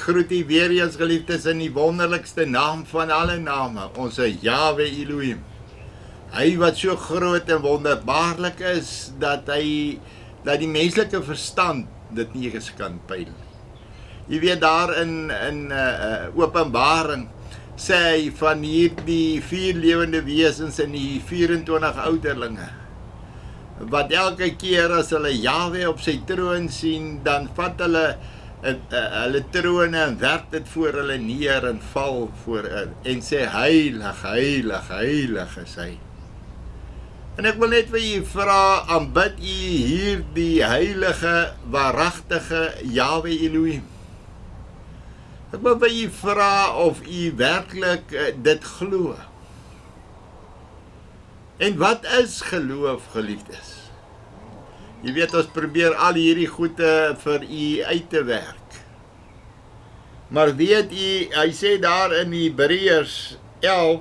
groet u weer eens geliefdes in die wonderlikste naam van alle name, ons Yahweh Elohim. Hy wat so groot en wonderbaarlik is, dat die menslike verstand dit nie eens kan pyl. Jy weet daar in Openbaring, sê hy van hierdie 4 lewende wesens en die 24 ouderlinge, wat elke keer as hulle Yahweh op sy troon sien, dan vat hulle trone en werp dit voor hulle neer en val voor en sê heilig, heilig, heilig is hy. En ek wil net vir u vra, aanbid u hierdie heilige, waaragtige Yahweh Elohim? Ek wil vir u vra of u werklik dit glo. En wat is geloof, geliefdes? Jy weet, ons probeer al hierdie goede vir u uit te werk. Maar weet u, hy sê daar in Hebreërs 11,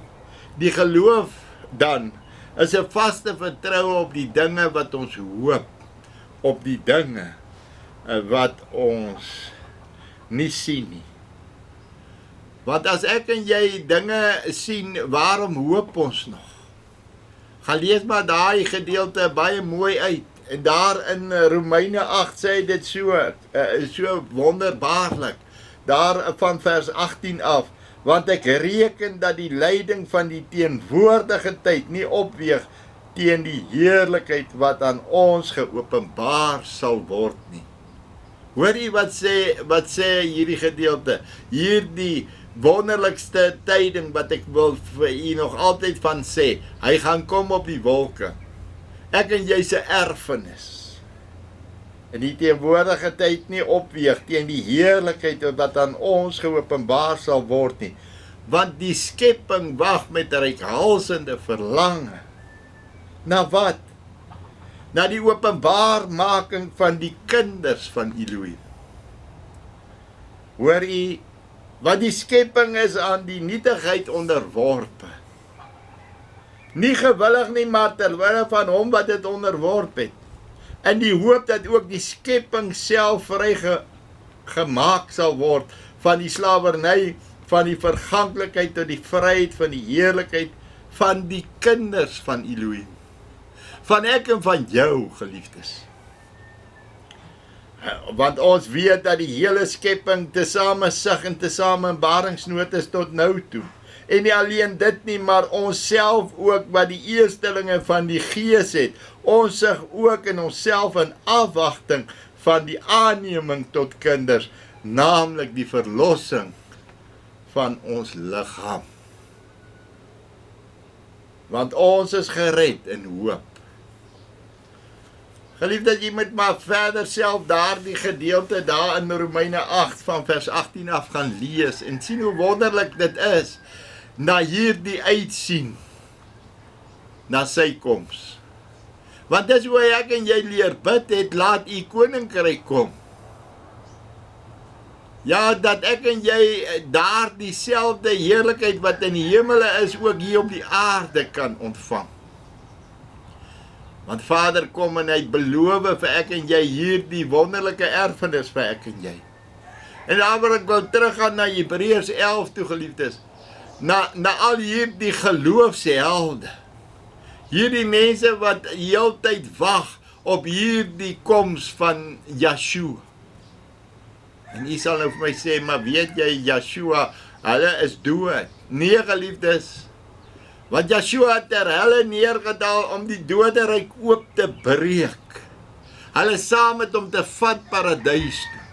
die geloof dan is 'n vaste vertroue op die dinge wat ons hoop, op die dinge wat ons nie sien nie. Want as ek en jy dinge sien, waarom hoop ons nog? Gaan lees maar daai gedeelte baie mooi uit. En daar in Romeine 8 sê dit so wonderbaarlik, daar van vers 18 af, want ek reken dat die lyding van die teenwoordige tyd nie opweeg teen die heerlikheid wat aan ons geopenbaar sal word nie. Hoor jy wat sê hierdie gedeelte, hierdie wonderlikste tyding wat ek wil vir u nog altyd van sê, hy gaan kom op die wolke. Ek en jy se erfenis. En die teenwoordige tyd nie opweeg teen die heerlikheid wat aan ons geopenbaar sal word nie. Want die skepping wag met reikhalsende verlange. Na wat? Na die openbaarmaking van die kinders van Elohim. Hoor u, want die skepping is aan die nietigheid onderworpe. Nie gewillig nie, maar terwille van hom wat dit onderworp het. En die hoop dat ook die skepping self vrygemaak sal word van die slawerny, van die verganklikheid tot die vryheid, van die heerlikheid, van die kinders van Elohim. Van ek en van jou, geliefdes. Want ons weet dat die hele skepping tesame sug en tesame in baringsnood is tot nou toe. En nie alleen dit nie, maar ons self ook wat die eerstelinge van die gees het. Ons sig ook in onsself in afwagting van die aanneming tot kinders, naamlik die verlossing van ons liggaam. Want ons is gered in hoop. Geliefde, jy moet maar verder self daar die gedeelte daar in Romeine 8 van vers 18 af gaan lees en sien hoe wonderlik dit is, na hierdie uitsien, na sy koms. Want dis hoe ek en jy leer bid het, laat u koninkryk kom. Ja, dat ek en jy daar dieselfde heerlikheid wat in die hemele is, ook hier op die aarde kan ontvang. Want Vader kom en hy beloof vir ek en jy hierdie wonderlike erfenis vir ek en jy. En daar wil ek wel teruggaan na Hebreërs 11 toe, geliefdes. Na al hierdie geloofshelde, hierdie mense wat heeltyd wag op hierdie koms van Yeshua. En jy sal nou vir my sê, maar weet jy, Yeshua, hulle is dood. Nee, geliefdes, want Yeshua het ter helle neergedaal om die doderyk oop te breek. Hulle saam met hom te vat paradys toe.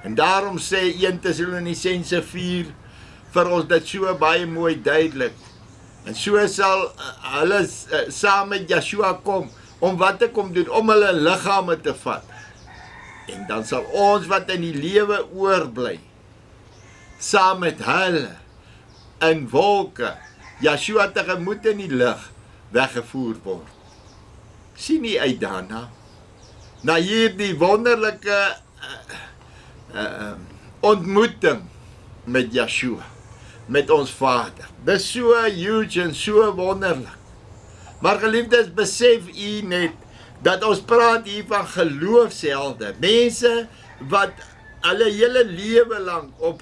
En daarom sê 1 Tessalonisense 4 vir ons dit so baie mooi duidelik. En so sal hulle saam met Yeshua kom, om wat te kom doen, om hulle liggame te vat. En dan sal ons wat in die lewe oorbly, saam met hulle, in wolke, Yeshua tegemoet in die lig, weggevoer word. Sien nie uit daarna, na hierdie wonderlike ontmoeting met Yeshua, met ons Vader. Dis so huge en so wonderlik. Maar geliefdes, besef u net, dat ons praat hier van geloofshelde, mense wat hulle hele lewe lang op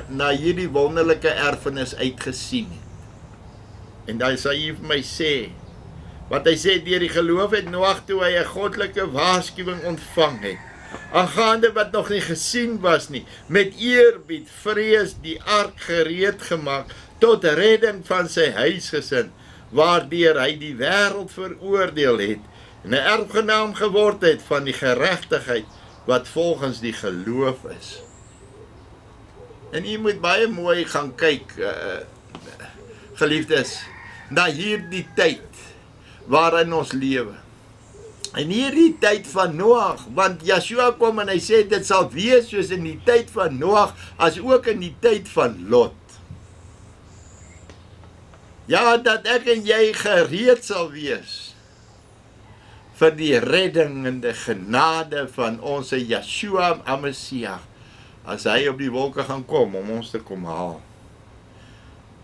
na hierdie wonderlike erfenis uitgesien het. En dan sal hy vir my sê, want hy sê deur die geloof het Noag toe hy 'n goddelike waarskuwing ontvang het, aangaande wat nog nie gesien was nie, met eerbied, vrees die ark gereed gemaak tot redding van sy huisgesin, waardeur hy die wêreld veroordeel het en 'n erfgenaam geword het van die geregtigheid wat volgens die geloof is. En jy moet baie mooi gaan kyk, geliefdes, na hierdie tyd waarin ons lewe. En hierdie tyd van Noag, want Yeshua kom en hy sê dit sal wees soos in die tyd van Noag, as ook in die tyd van Lot. Ja, dat ek en jy gereed sal wees vir die redding en die genade van ons Yeshua Amasiah, as hy op die wolke gaan kom om ons te kom haal.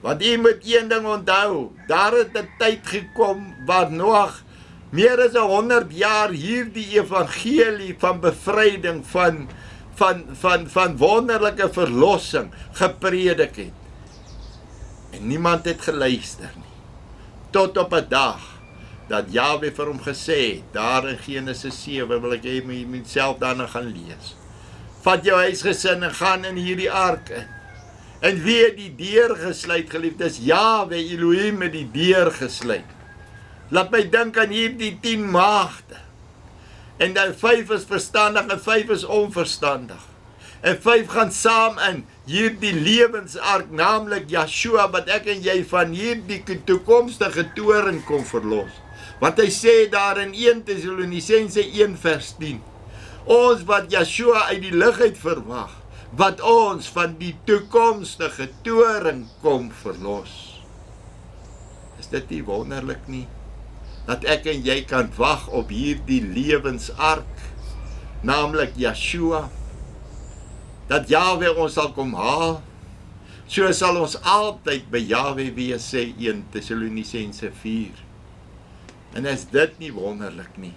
Want jy moet een ding onthou, daar het 'n tyd gekom waar Noag meer as 100 jaar hierdie evangelie van bevryding, van wonderlike verlossing gepredik het. En niemand het geluister nie. Tot op 'n dag dat Jahwe vir hom gesê het, daar in Genesis 7, wil ek jy moet self daarna gaan lees. Vat jou huisgesin en gaan in hierdie ark in. En wie het die deur gesluit, geliefdes? Jahwe Elohim het die deur gesluit. Laat my dink aan hierdie 10 maagde. En dan 5 is verstandig en 5 is onverstandig. En 5 gaan saam in hierdie lewensark, naamlik Yeshua, wat ek en jy van hierdie toekomstige toren kom verlos. Want hy sê daar in 1 Tessalonisense 1 vers 10, ons wat Yeshua uit die lug uit verwag, wat ons van die toekomstige toren kom verlos. Is dit nie wonderlik nie? Dat ek en jy kan wag op hierdie lewensark, naamlik Yeshua, dat Jahwe ons sal kom haal, so sal ons altyd by Jahwe wees, sê 1 Tessalonisense 4. En is dit nie wonderlik nie?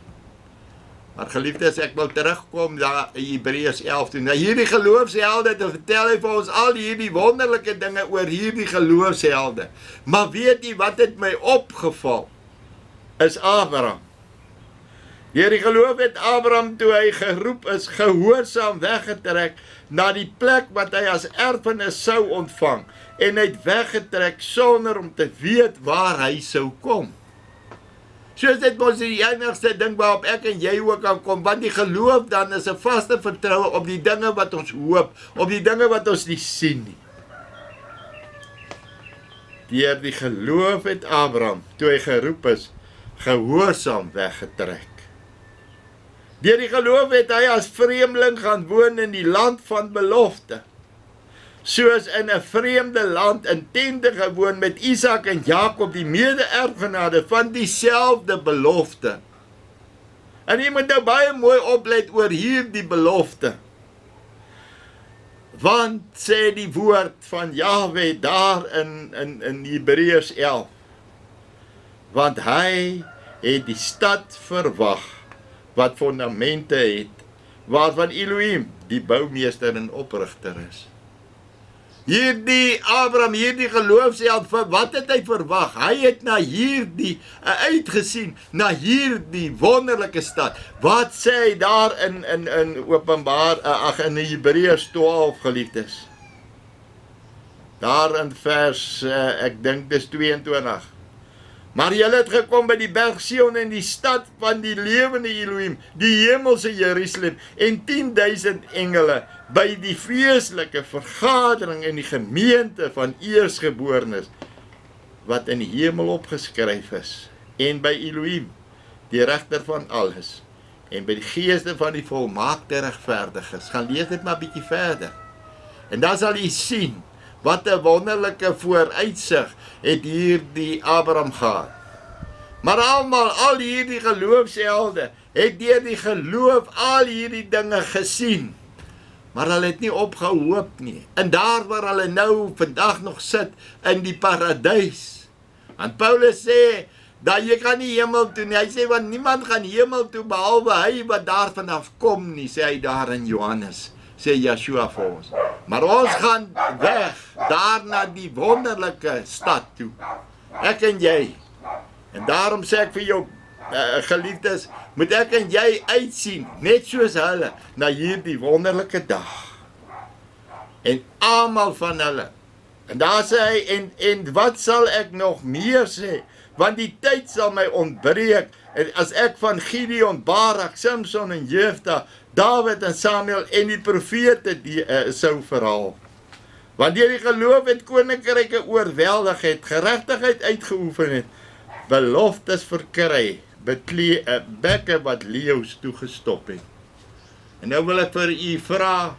Maar geliefdes, ek wil terugkom na Hebreërs 11 toe. Nou hierdie geloofshelde, dan vertel hy vir ons al hierdie wonderlike dinge oor hierdie geloofshelde. Maar weet jy wat het my opgeval? Is Abraham. Deur die geloof het Abraham, toe hy geroep is, gehoorsaam weggetrek na die plek wat hy as erfenis sou ontvang, en hy het weggetrek sonder om te weet waar hy sou kom. Soos dit mos die enigste ding waarop ek en jy ook kan kom, want die geloof dan is 'n vaste vertroue op die dinge wat ons hoop, op die dinge wat ons nie sien nie. Deur die geloof het Abraham, toe hy geroep is, gehoorsaam weggetrek. Deur die geloof het hy as vreemdeling gaan woon in die land van belofte, soos in 'n vreemde land in tente gewoon met Isak en Jakob, die mede-erfgenade van dieselfde belofte. En jy moet nou baie mooi oplet oor hierdie belofte. Want sê die woord van Jahwe daar in Hebreërs 11, want hy het die stad verwag wat fondamente het, waarvan Elohim die boumeester en oprigter is. Hierdie Abraham, hierdie geloofsheld, wat het hy verwag? Hy het na hierdie uitgesien, na hierdie wonderlike stad. Wat sê hy daar in Openbaar, in Hebreërs 12, geliefdes? Daar in vers, ek dink dis 22. Maar julle het gekom by die berg Sion en die stad van die lewende Elohim, die hemelse Jerusalem, en 10.000 engele, by die feestelike vergadering in die gemeente van eersgeborenes, wat in die hemel opgeskryf is, en by Elohim, die regter van alles, en by die geeste van die volmaakte regverdiges. Gaan lees dit maar bietjie verder. En dan sal jy sien, wat 'n wonderlike vooruitsig het hierdie Abraham gehad. Maar al hierdie geloofshelde het deur die geloof al hierdie dinge gesien. Maar hulle het nie opgehoop nie. En daar waar hulle nou vandag nog sit in die paradys. En Paulus sê, dat jy gaan nie hemel toe nie. Hy sê, want niemand gaan hemel toe, behalwe hy wat daar vanaf kom nie, sê hy daar in Johannes, sê Yeshua vir ons. Maar ons gaan weg, daar na die wonderlike stad toe, ek en jy. En daarom sê ek vir jou, geliefdes, moet ek en jy uitsien, net soos hulle, na hierdie wonderlike dag. En almal van hulle. En daar sê hy, en wat sal ek nog meer sê? Want die tyd sal my ontbreek, en as ek van Gideon, Barak, Samson en Jefta, David en Samuel en die profete sou verhaal. Want deur die geloof het koninkryke oorweldig het, geregtigheid uitgeoefen het, beloftes verkry, bekke wat leeu's toegestop het. En nou wil ek vir u vra,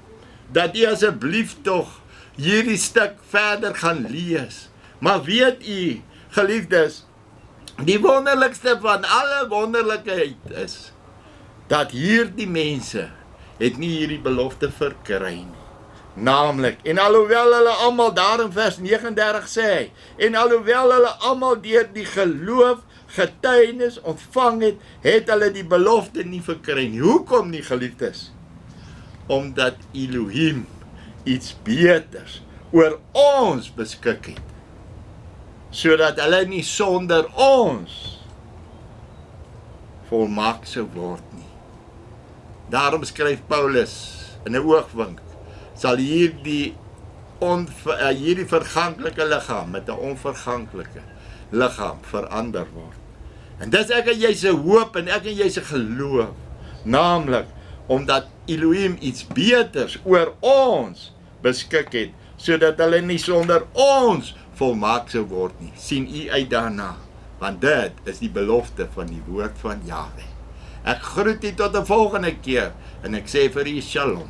dat u asseblief tog hierdie stuk verder gaan lees. Maar weet u, geliefdes, die wonderlikste van alle wonderlikheid is, dat hierdie mense het nie hierdie belofte verkry nie. Naamlik, en alhoewel hulle almal daar in vers 39 sê hy, en alhoewel hulle almal deur die geloof getuienis ontvang het, het hulle die belofte nie verkry nie. Hoekom nie, geliefdes? Omdat Elohim iets beters oor ons beskik het, sodat hulle nie sonder ons volmaak sou word nie. Daarom skryf Paulus in 'n oogwink, sal hierdie verganklike liggaam met 'n onverganklike liggaam verander word. En dis ek en jy se hoop en ek en jy se geloof, naamlik omdat Elohim iets beters oor ons beskik het, sodat hulle nie sonder ons volmaak sou word nie. Sien u uit daarna, want dit is die belofte van die woord van Jahwe. Ek groet u tot 'n volgende keer, en ek sê vir u shalom.